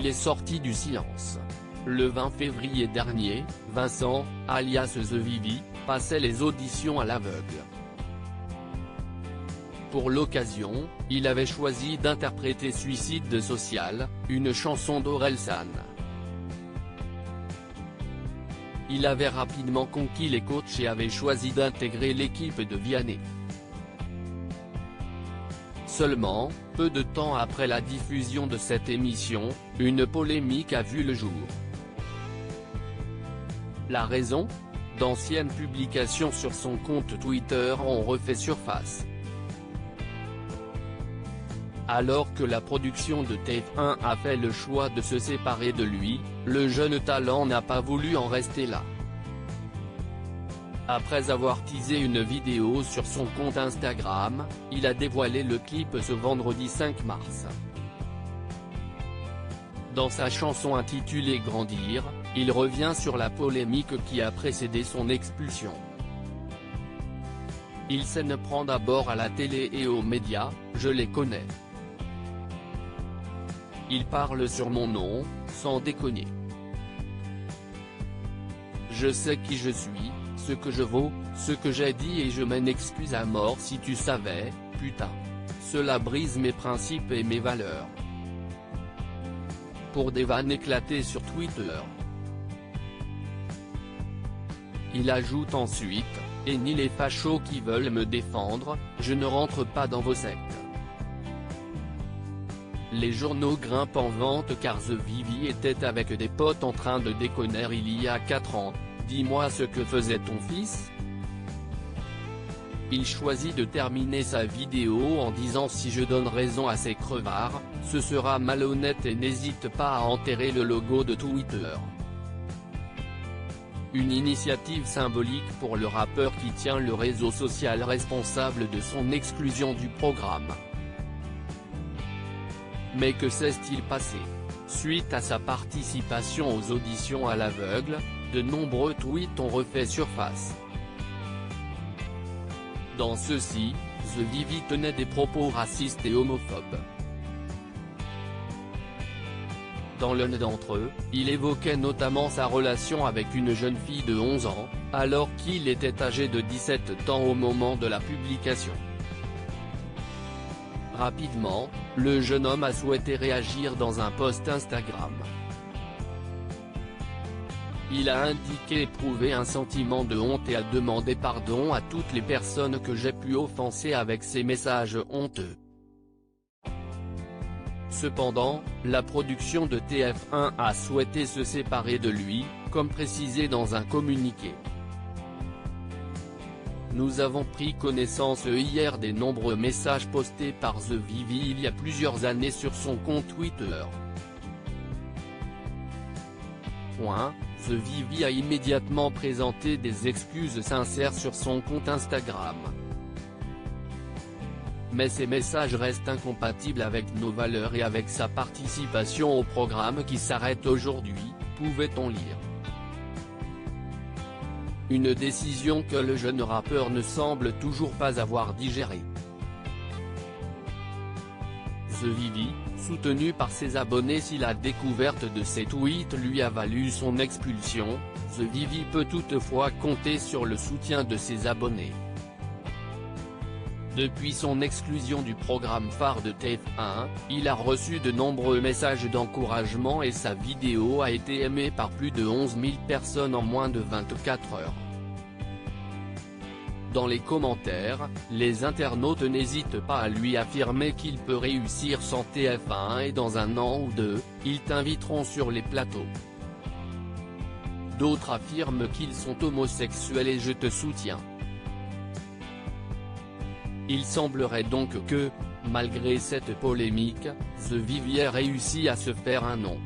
il est sorti du silence. Le 20 février dernier, Vincent, alias The Vivi, passait les auditions à l'aveugle. Pour l'occasion, il avait choisi d'interpréter Suicide Social, une chanson d'Orelsan. Il avait rapidement conquis les coachs et avait choisi d'intégrer l'équipe de Vianney. Seulement, peu de temps après la diffusion de cette émission, une polémique a vu le jour. La raison ? D'anciennes publications sur son compte Twitter ont refait surface. Alors que la production de TF1 a fait le choix de se séparer de lui, le jeune talent n'a pas voulu en rester là. Après avoir teasé une vidéo sur son compte Instagram, il a dévoilé le clip ce vendredi 5 mars. Dans sa chanson intitulée Grandir, il revient sur la polémique qui a précédé son expulsion. Il s'en prend d'abord à la télé et aux médias, je les connais. Il parle sur mon nom, sans déconner. Je sais qui je suis, ce que je vaux, ce que j'ai dit et je m'en excuse à mort si tu savais, putain. Cela brise mes principes et mes valeurs. Pour des vannes éclatées sur Twitter. Il ajoute ensuite, et ni les fachos qui veulent me défendre, je ne rentre pas dans vos sectes. Les journaux grimpent en vente car The Vivi était avec des potes en train de déconner il y a 4 ans, dis-moi ce que faisait ton fils ? Il choisit de terminer sa vidéo en disant si je donne raison à ces crevards, ce sera malhonnête et n'hésite pas à enterrer le logo de Twitter. Une initiative symbolique pour le rappeur qui tient le réseau social responsable de son exclusion du programme. Mais que s'est-il passé ? Suite à sa participation aux auditions à l'aveugle, de nombreux tweets ont refait surface. Dans ceux-ci, The Vivi tenait des propos racistes et homophobes. Dans l'un d'entre eux, il évoquait notamment sa relation avec une jeune fille de 11 ans, alors qu'il était âgé de 17 ans au moment de la publication. Rapidement, le jeune homme a souhaité réagir dans un post Instagram. Il a indiqué éprouver un sentiment de honte et a demandé pardon à toutes les personnes que j'ai pu offenser avec ces messages honteux. Cependant, la production de TF1 a souhaité se séparer de lui, comme précisé dans un communiqué. Nous avons pris connaissance hier des nombreux messages postés par The Vivi il y a plusieurs années sur son compte Twitter. The Vivi a immédiatement présenté des excuses sincères sur son compte Instagram. Mais ces messages restent incompatibles avec nos valeurs et avec sa participation au programme qui s'arrête aujourd'hui, pouvait-on lire. Une décision que le jeune rappeur ne semble toujours pas avoir digérée. The Vivi, soutenu par ses abonnés si la découverte de ses tweets lui a valu son expulsion, The Vivi peut toutefois compter sur le soutien de ses abonnés. Depuis son exclusion du programme phare de TF1, il a reçu de nombreux messages d'encouragement et sa vidéo a été aimée par plus de 11 000 personnes en moins de 24 heures. Dans les commentaires, les internautes n'hésitent pas à lui affirmer qu'il peut réussir sans TF1 et dans 1 an ou 2, ils t'inviteront sur les plateaux. D'autres affirment qu'ils sont homosexuels et je te soutiens. Il semblerait donc que, malgré cette polémique, The Vivi ait réussi à se faire un nom.